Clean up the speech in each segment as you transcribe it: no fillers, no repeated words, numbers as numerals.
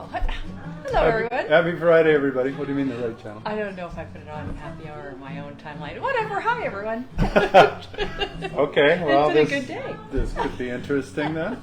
Oh, hello, everyone. Happy Friday, everybody. What do you mean the right channel? I don't know if I put it on happy hour or my own timeline. Whatever. Hi, everyone. Okay, well, it's been a good day. This could be interesting then.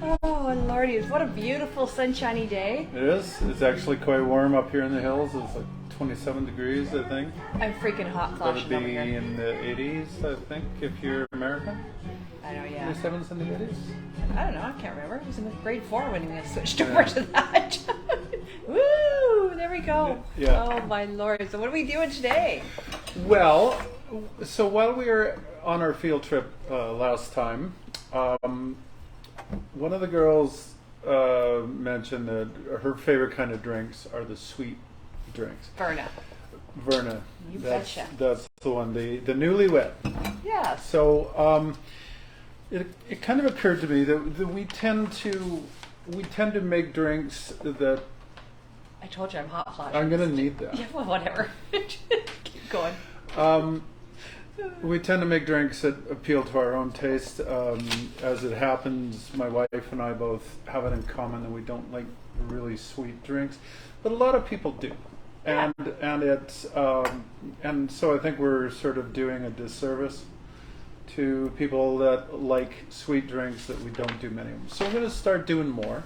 Oh, Lordy, what a beautiful sunshiny day. It is. It's actually quite warm up here in the hills. It's like 27 degrees, I think. I'm freaking hot That'd flashing be over here. in the 80s, I think, if you're American. I know, yeah. 27 centimeters. I don't know. I can't remember. It was in grade 4 when we switched over to that. Woo! There we go. Yeah. Oh, my Lord. So what are we doing today? Well, so while we were on our field trip last time, one of the girls mentioned that her favorite kind of drinks are the sweet drinks. Verna. You that's, betcha. That's the one, the newlywed. Yeah. So it kind of occurred to me that we tend to make drinks that I told you I'm hot flashing. I'm going to need that. Yeah, well, whatever. Keep going. We tend to make drinks that appeal to our own taste. As it happens, my wife and I both have it in common that we don't like really sweet drinks, but a lot of people do. And it's and so I think we're sort of doing a disservice to people that like sweet drinks that we don't do many of them. So we're going to start doing more.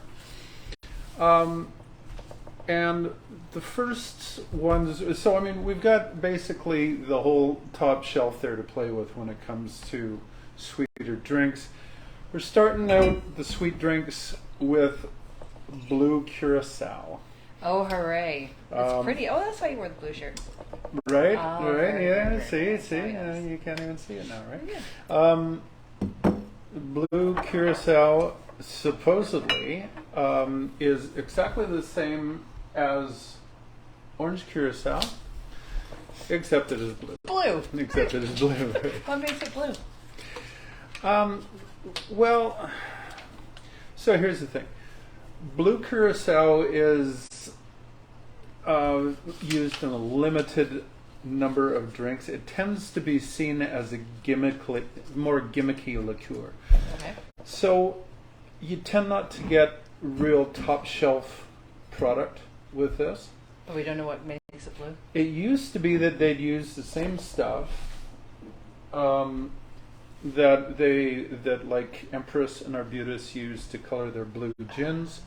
And the first ones, so I mean, we've got basically the whole top shelf there to play with when it comes to sweeter drinks. We're starting out the sweet drinks with Blue Curacao. Oh, hooray. It's pretty. Oh, that's why you wore the blue shirt. Right, Oh, right, very, yeah, very, see, very nice. you can't even see it now, right? Yeah. Blue Curacao supposedly is exactly the same as orange Curacao, except it is blue. Blue. Except it is blue. What makes it blue? Well, so here's the thing. Blue Curacao is used in a limited number of drinks. It tends to be seen as a more gimmicky liqueur. Okay. So you tend not to get real top shelf product with this. But we don't know what makes it blue. It used to be that they'd use the same stuff that like Empress and Arbutus use to color their blue gins.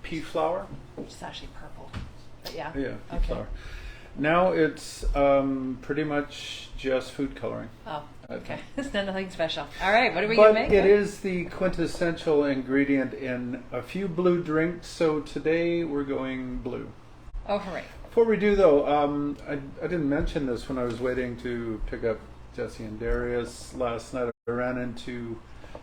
Pea flower. It's actually purple. But yeah. Yeah, pea Okay. flower. Now it's pretty much just food coloring. Oh, okay. It's nothing special. All right, what are we But going to make? it is the quintessential ingredient in a few blue drinks, so today we're going blue. Oh, hooray. Before we do, though, I didn't mention this when I was waiting to pick up Jesse and Darius last night. I ran into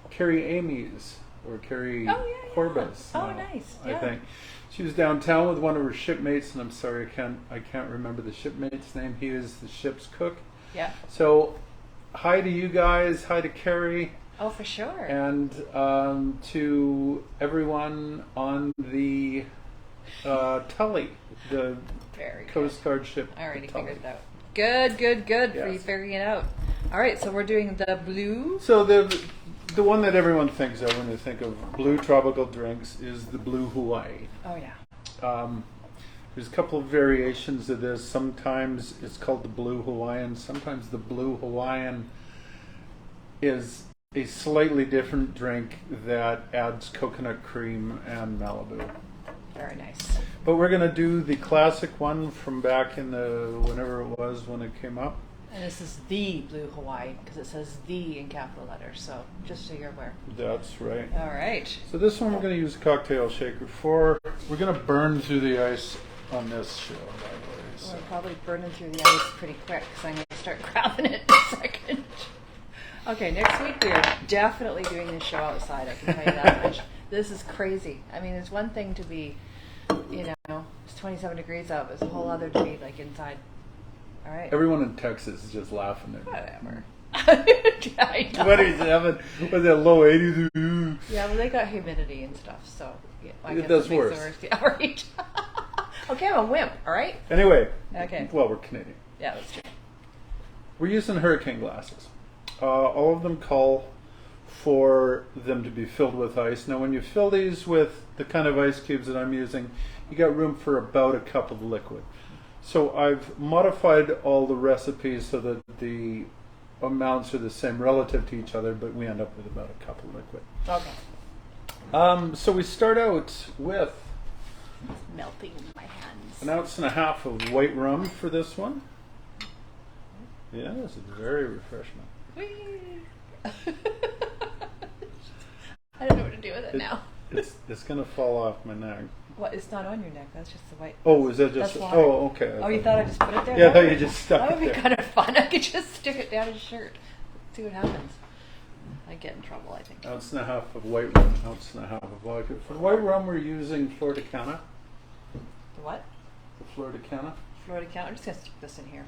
Carrie Amy's, or Carrie Corbus. Oh, nice. I Yeah. think. She was downtown with one of her shipmates, and I'm sorry I can't remember the shipmate's name. He is the ship's cook. Yeah. So, hi to you guys, hi to Carrie, Oh, for sure. and to everyone on the Tully, the Very good. Coast Guard ship. I already Tully. figured it out. Good for you Yes. figuring it out. All right, so we're doing the blue. So the one that everyone thinks of when they think of blue tropical drinks is the Blue Hawaii. Oh, yeah. There's a couple of variations of this. Sometimes it's called the Blue Hawaiian. Sometimes the Blue Hawaiian is a slightly different drink that adds coconut cream and Malibu. Very nice. But we're going to do the classic one from back in the whenever it was when it came up. And this is the Blue Hawaii because it says "the" in capital letters. So just so you're aware. That's right. All right. So this one we're going to use a cocktail shaker for. We're going to burn through the ice on this show, by the way. So. We're probably burning through the ice pretty quick because I'm going to start grabbing it in a second. Okay, next week we are definitely doing this show outside. I can tell you that much. This is crazy. I mean, it's one thing to be, it's 27 degrees out. It's a whole other to be like inside. All right. Everyone in Texas is just laughing at me. Whatever. I know. What is having with that low 80s? Yeah, well, they got humidity and stuff, so yeah, I It guess does it makes worse. it worse. Yeah, right. Okay, I'm a wimp. All right. Anyway. Okay. Well, we're Canadian. Yeah, that's true. We're using hurricane glasses. All of them call for them to be filled with ice. Now when you fill these with the kind of ice cubes that I'm using, you got room for about a cup of liquid. So I've modified all the recipes so that the amounts are the same relative to each other, but we end up with about a cup of liquid. Okay. So we start out with It's melting in my hands. 1.5 ounces of white rum for this one. Yeah, this is very refreshing. Whee! I don't know what to do with it now. It's gonna fall off my neck. What? It's not on your neck. That's just the white. Oh, is that just? That's water. Oh, okay. Oh, you thought I just put it there? Yeah, I thought you just stuck That it would be there. kind of fun. I could just stick it down his shirt. See what happens. I get in trouble, I think. 1.5 ounces of white rum, 1.5 ounces of vodka. For the white rum, we're using Florida Cana. The what? The Florida Cana. Florida County. I'm just gonna stick this in here.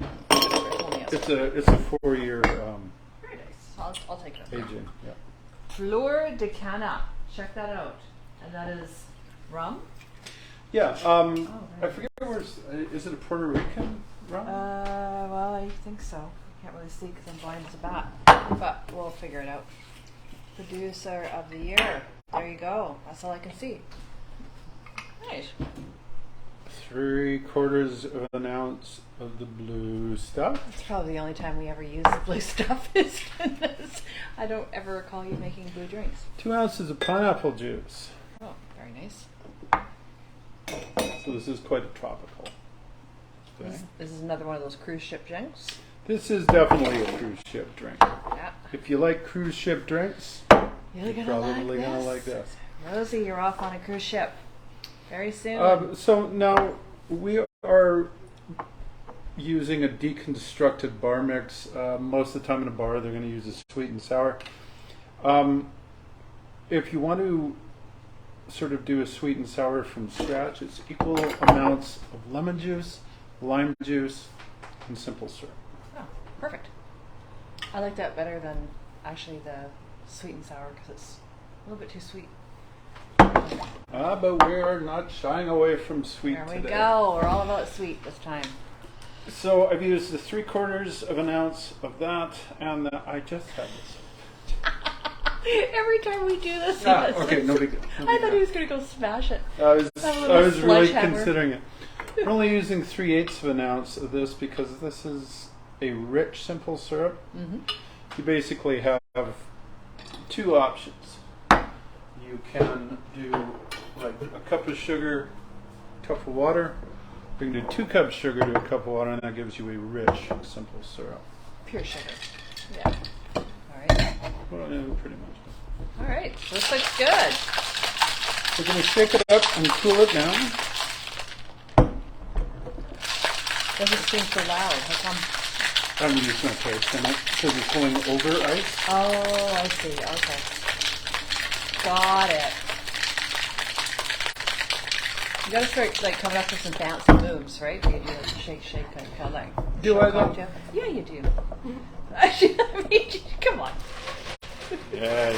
It's a 4-year Very nice. I'll take it. aging. Yeah. Fleur de Cana. Check that out. And that is rum? Yeah. right. I forget is it a Puerto Rican rum? Well, I think so. I can't really see because I'm blind as a bat. But we'll figure it out. Producer of the year. There you go. That's all I can see. Nice. 3/4 ounce of the blue stuff. That's probably the only time we ever use the blue stuff is in this. I don't ever recall you making blue drinks. 2 ounces of pineapple juice. Oh, very nice. So this is quite a tropical thing. This is another one of those cruise ship drinks. This is definitely a cruise ship drink. Yeah. If you like cruise ship drinks, You're you're probably gonna like this. Rosie, you're off on a cruise ship very soon. So now we are using a deconstructed bar mix. Most of the time in a bar, they're going to use a sweet and sour. If you want to sort of do a sweet and sour from scratch, it's equal amounts of lemon juice, lime juice, and simple syrup. Oh, perfect. I like that better than actually the sweet and sour because it's a little bit too sweet. But we are not shying away from sweet There we today. go. We're all about sweet this time. So I've used the 3/4 ounce of that, and I just had this. Every time we do this, Ah, he does okay, this. no big deal. I thought he was going to go smash it. I was Have a little really sledgehammer. considering it. We're only using 3/8 ounce of this because this is a rich simple syrup. Mm-hmm. You basically have 2 options. You can do like a cup of sugar, cup of water. You can do 2 cups sugar to a cup of water, and that gives you a rich simple syrup. Pure sugar. Yeah. All right. Well, yeah, pretty much. All right. This looks good. We're going to shake it up and cool it down. Doesn't seem so loud. How come? I'm just going to taste in it because it's going over ice. Oh, I see. Okay. Got it. You gotta start like coming up with some fancy moves, right? You do like shake, shake, kind of like. Do show I though? cocktail. Yeah, you do. I mean, come on. Yeah.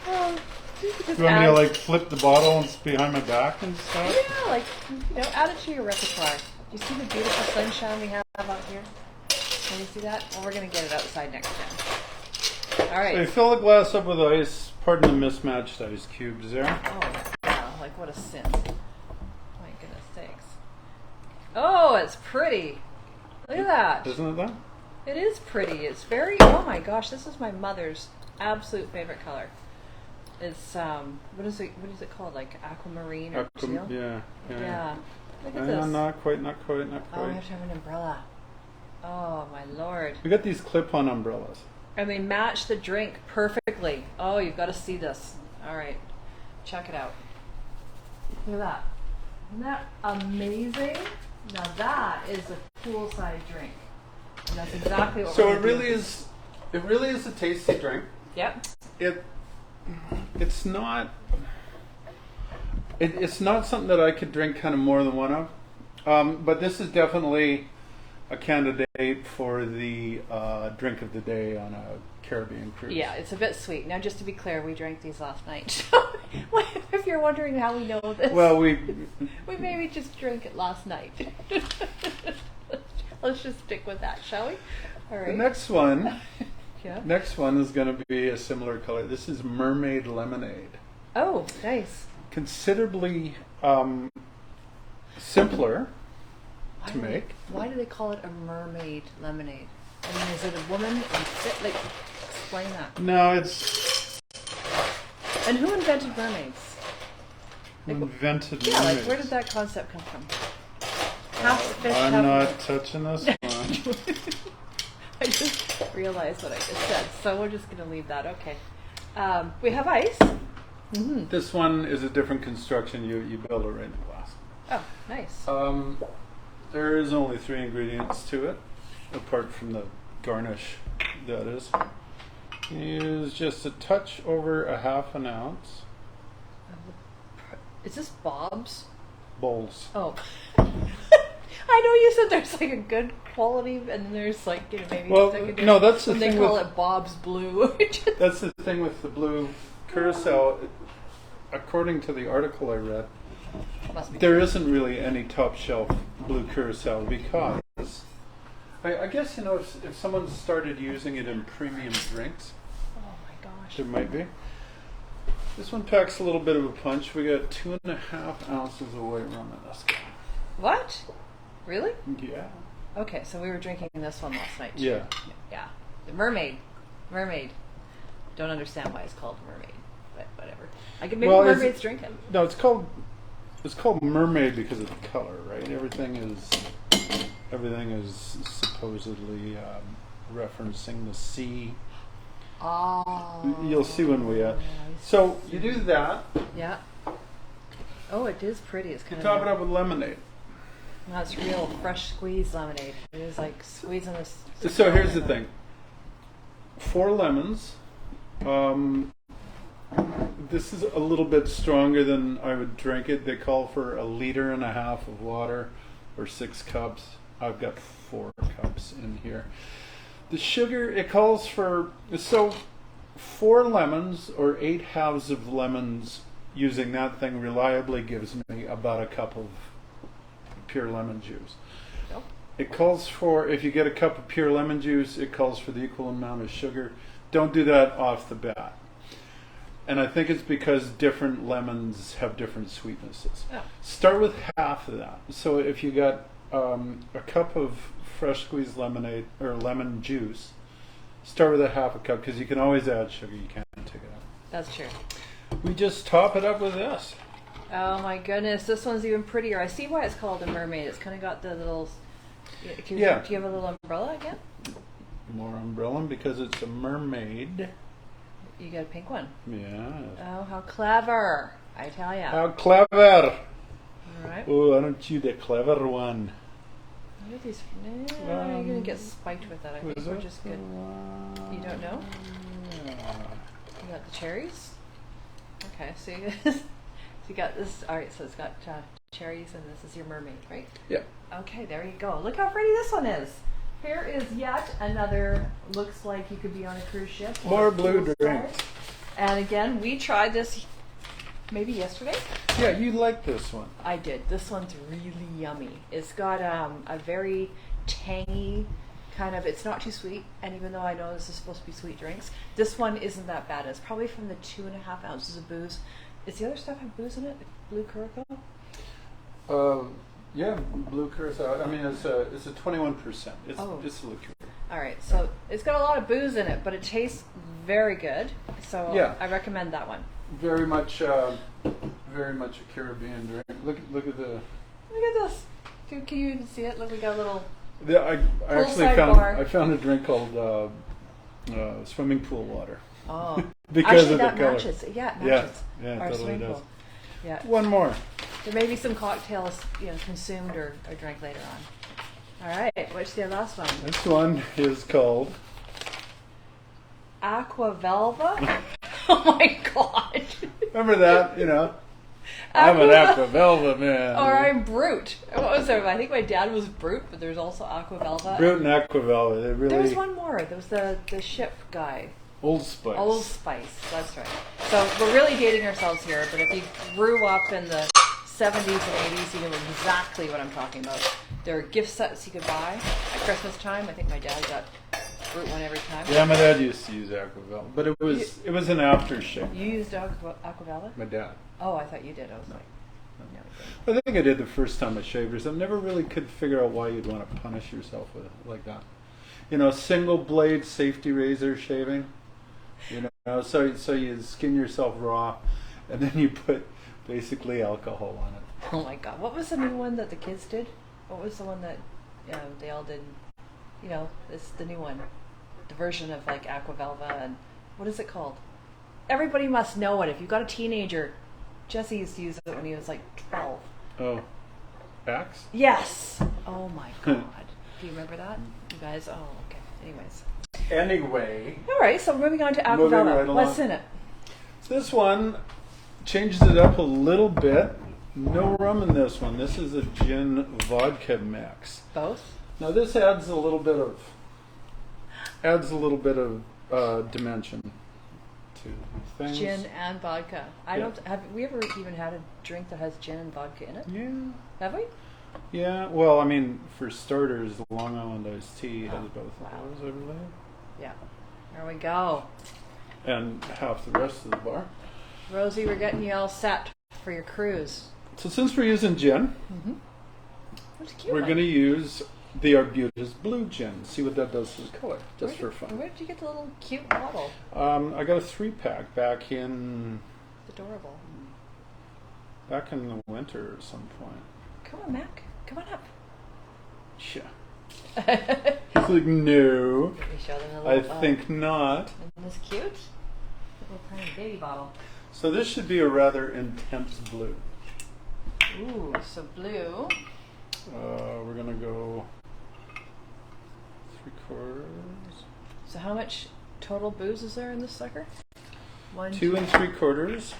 Oh, you could just You want me add, to like flip the bottle and it's behind my back and stuff? yeah, like add it to your repertoire. Do you see the beautiful sunshine we have out here? Can you see that? Well, we're gonna get it outside next time. All So you right. fill the glass up with ice. Pardon the mismatched ice cubes there. Oh, yeah, like what a sin. My goodness sakes. Oh, it's pretty. Look at that. Isn't it that? It is pretty. It's very, oh my gosh, this is my mother's absolute favorite color. It's, what is it called? Like aquamarine or teal? Yeah. Yeah. Look at this. Not quite. Oh, we have to have an umbrella. Oh my lord. We got these clip-on umbrellas. And they match the drink perfectly. Oh, you've got to see this. All right. Check it out. Look at that. Isn't that amazing? Now that is a poolside drink. And that's exactly what So we're it gonna really do. is. It really is a tasty drink. Yep. It's not. It's not something that I could drink kind of more than one of. But this is definitely a candidate for the drink of the day on a Caribbean cruise. Yeah, it's a bit sweet. Now, just to be clear, we drank these last night. If you're wondering how we know this, Well, we maybe just drank it last night. Let's just stick with that, shall we? All right. the next one Yeah. Next one is going to be a similar color. This is Mermaid Lemonade. Oh, nice. Considerably simpler to make. Why do they call it a mermaid lemonade? I mean, is it a woman? Like, explain that. No, it's... And who invented mermaids? Like, invented yeah, mermaids. like where did that concept come from? Half fish, I'm half not touching this one. I just realized what I just said, so we're just going to leave that. Okay. We have ice. Mm-hmm. This one is a different construction. You build it right in the glass. Oh, nice. There is only 3 ingredients to it, apart from the garnish, that is. Use just a touch over a half an ounce. Is this Bob's? Bowls. Oh. I know you said there's like a good quality, and then there's like, you know, maybe secondary. No, that's the when thing. They call it Bob's Blue. That's the thing with the Blue Curacao. According to the article I read, there isn't really any top shelf Blue Curacao because I guess, you know, if someone started using it in premium drinks, oh my gosh, there might be. This one packs a little bit of a punch. We got 2.5 ounces of white rum in this guy. What? Really? Yeah. Okay, so we were drinking this one last night. Too. Yeah. Yeah. The Mermaid. Don't understand why it's called Mermaid, but whatever. I can maybe mermaids drink it. No, it's called Mermaid because of the color, right? Everything is supposedly referencing the sea. Oh. You'll see when we so you do that. Yeah. Oh, it is pretty. It's kind You top it up with lemonade. That's real fresh squeezed lemonade. It is like squeezing this. So here's the thing. 4 lemons. This is a little bit stronger than I would drink it. They call for 1.5 liters of water, or 6 cups. I've got 4 cups in here. The sugar, it calls for 4 lemons or 8 halves of lemons. Using that thing reliably gives me about a cup of pure lemon juice. Yep. It calls for, if you get a cup of pure lemon juice, it calls for the equal amount of sugar. Don't do that off the bat. And I think it's because different lemons have different sweetnesses. Oh. Start with half of that. So if you got a cup of fresh squeezed lemonade or lemon juice, start with a half a cup because you can always add sugar. You can't take it out. That's true. We just top it up with this. Oh my goodness, this one's even prettier. I see why it's called a mermaid. It's kind of got the little. Do you have a little umbrella again? More umbrella because it's a mermaid. You got a pink one. Yeah. Oh, how clever! I tell ya. How clever! All right. Oh, aren't you the clever one? What are these? No, you're gonna get spiked with that. I think we're just good. You don't know? You got the cherries. Okay, so you got this. All right, so it's got cherries, and this is your mermaid, right? Yeah. Okay, there you go. Look how pretty this one is. Here is yet another. Looks like you could be on a cruise ship. More blue drinks. And again, we tried this maybe yesterday. Yeah, you like this one. I did. This one's really yummy. It's got a very tangy kind of, it's not too sweet, and even though I know this is supposed to be sweet drinks, this one isn't that bad. It's probably from the 2.5 ounces of booze. Is the other stuff have booze in it? Blue Curacao? Yeah, Blue Curacao. I mean, it's a 21%. It's a liqueur. All right, so it's got a lot of booze in it, but it tastes very good. So yeah. I recommend that one. Very much a Caribbean drink. Look at the. Look at this. Can you even see it? Look, we got a little. I actually found a drink called swimming pool water. Oh, because actually, of that the color. matches. Yeah, it matches. Yeah, our totally does. pool. Yeah. One more. There may be some cocktails, consumed or drank later on. All right, what's the last one? This one is called Aqua Velva. Oh my god! Remember that? I'm an Aqua Velva man. Or I'm Brute. What was there? I think my dad was Brute, but there's also Aqua Velva. Brute and Aqua Velva. They really. There was one more. There was the ship guy. Old Spice. Old Spice. That's right. So we're really dating ourselves here. But if you grew up in the 70s and 80s, you know exactly what I'm talking about. There are gift sets you could buy at Christmas time. I think my dad got grapefruit one every time. Yeah, my dad used to use Aqua Velva, but it was an aftershave. You used Aqua Velva? My dad. Oh, I thought you did. I was like, no. I think I did the first time I shaved or something. Never really could figure out why you'd want to punish yourself with it like that. You know, single blade safety razor shaving. You know, so you skin yourself raw, and then you put basically alcohol on it. Oh my God! What was the new one that the kids did? What was the one that they all did? You know, it's the new one, the version of like Aqua Velva, and what is it called? Everybody must know it. If you've got a teenager, Jesse used to use it when he was like 12. Oh, Axe? Yes. Oh my God. Do you remember that, you guys? Oh, okay. Anyways. Anyway. All right. So moving on to Aqua Moving Velva. right along. What's in it? This one changes it up a little bit. No rum in this one. This is a gin vodka mix. Both. Now this adds a little bit of dimension to things. Gin and vodka. Have we ever even had a drink that has gin and vodka in it? Yeah. Have we? Yeah. Well, I mean, for starters, the Long Island iced tea has both wow. of those, I believe. Yeah. There we go. And half the rest of the bar. Rosie, we're getting you all set for your cruise. So since we're using gin, That's a cute we're one. going to use the Arbutus Blue Gin. See what that does to the color, just for fun. Where did you get the little cute bottle? I got a 3-pack back in Adorable. the winter at some point. Come on, Mac. Come on up. Yeah. He's like, no, Let me show them the I little, think not. Isn't this cute? Little tiny baby bottle. So this should be a rather intense blue. Ooh, so blue. We're going to go 3/4. So how much total booze is there in this sucker? 1, 2 3/4.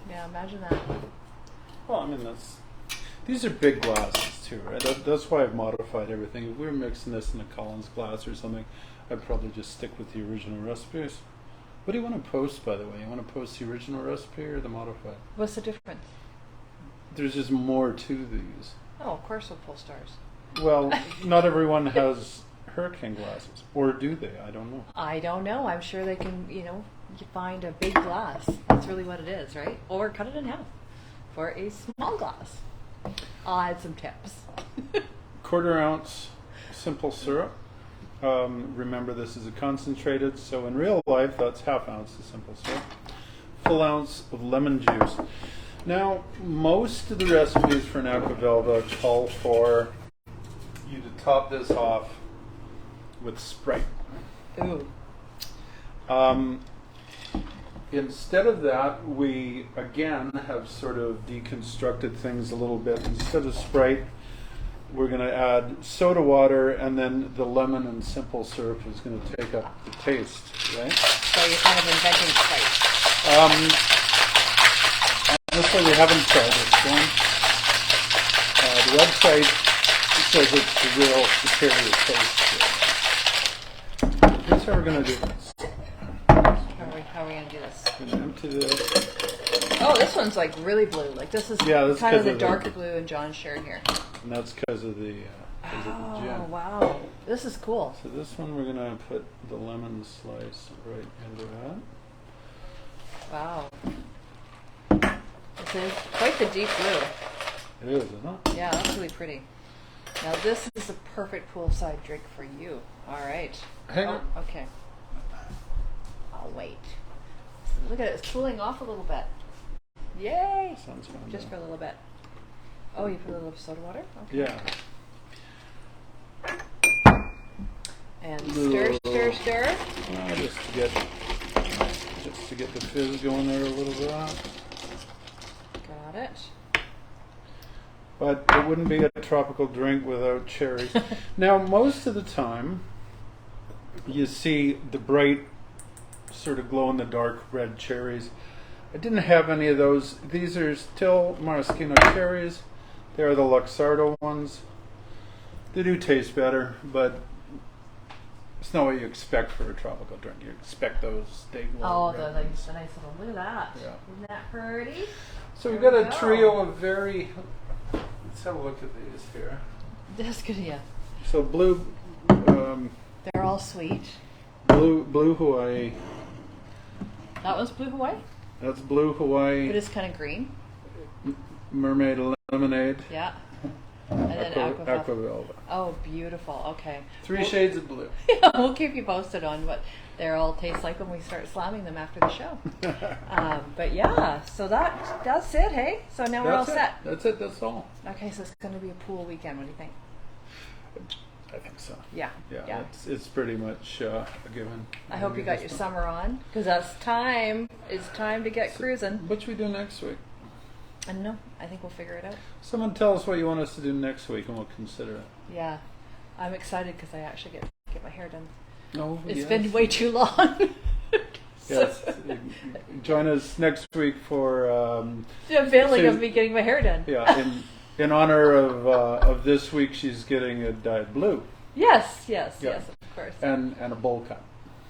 Yeah, imagine that. Well, I mean, these are big glasses too, right? That's why I've modified everything. If we were mixing this in a Collins glass or something, I'd probably just stick with the original recipes. What do you want to post, by the way? You want to post the original recipe or the modified? What's the difference? There's just more to these. Oh, of course we'll pull stars. Well, not everyone has hurricane glasses. Or do they? I don't know. I don't know. I'm sure they can, you find a big glass. That's really what it is, right? Or cut it in half for a small glass. I'll add some tips. 1/4 ounce simple syrup. Remember, this is a concentrated, so in real life, that's 1/2 ounce of simple syrup. Full ounce of lemon juice. Now, most of the recipes for an Aqua Velva call for you to top this off with Sprite. Ooh. Instead of that, we again have sort of deconstructed things a little bit. Instead of Sprite, we're going to add soda water, and then the lemon and simple syrup is going to take up the taste, right? So you're kind of inventing spice. Honestly, we haven't tried this one. The website says it's the real superior taste. Here's how we're going to do this. How are we going to do this? We're going to empty this. Oh, this one's like really blue. Like this is that's kind of 'cause the of darker blue and John's shared here. And that's because of the gin. Oh, wow. This is cool. So this one we're going to put the lemon slice right into that. Wow. This is quite the deep blue. It is, isn't it? Yeah, that's really pretty. Now this is the perfect poolside drink for you. All right. Hang on. Okay. I'll wait. Look at it. It's cooling off a little bit. Yay! Sounds fun. Just for a little bit. Oh, you put a little soda water? Okay. Yeah. And stir, stir, stir. Just to get the fizz going there a little bit. Got it. But it wouldn't be a tropical drink without cherries. Now, most of the time, you see the bright, sort of glow-in-the-dark red cherries. I didn't have any of those. These are still maraschino cherries. They are the Luxardo ones. They do taste better, but it's not what you expect for a tropical drink. You expect those big Oh, red the ones. nice little, look at that. Yeah. Isn't that pretty? So we've There got we a go. trio of very... Let's have a look at these here. That's good, yeah. So blue They're all sweet. Blue Hawaii. That was Blue Hawaii, That's Blue Hawaii. but it's kind of green. Mermaid lemonade. Yeah. And then Aqua Velva. Aqua Velva. Oh, beautiful. Okay. 3 shades of blue. Yeah, we'll keep you posted on what they all taste like when we start slamming them after the show. But yeah, so that's it, hey? So now we're all set. That's it. That's all. Okay, so it's going to be a pool weekend. What do you think? I think so. Yeah. Yeah. It's pretty much a given. I hope you got your summer on, because that's time. It's time to get cruising. What should we do next week? I don't know. I think we'll figure it out. Someone tell us what you want us to do next week, and we'll consider it. Yeah. I'm excited because I actually get my hair done. Oh, It's yes. been way too long. Yes. Join us next week for The unveiling of me getting my hair done. yeah. In honor of this week, she's getting a dyed blue. Yes, Yeah. of course. And a bowl cut.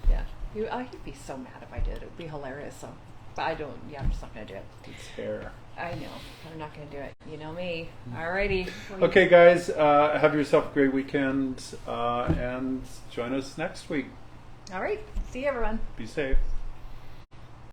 Yeah. You'd be so mad if I did. It would be hilarious. So, but I don't. Yeah, I'm just not gonna do it. It's hair. I know. I'm not gonna do it. You know me. Alrighty. Okay, guys. Have yourself a great weekend, and join us next week. All right. See you, everyone. Be safe.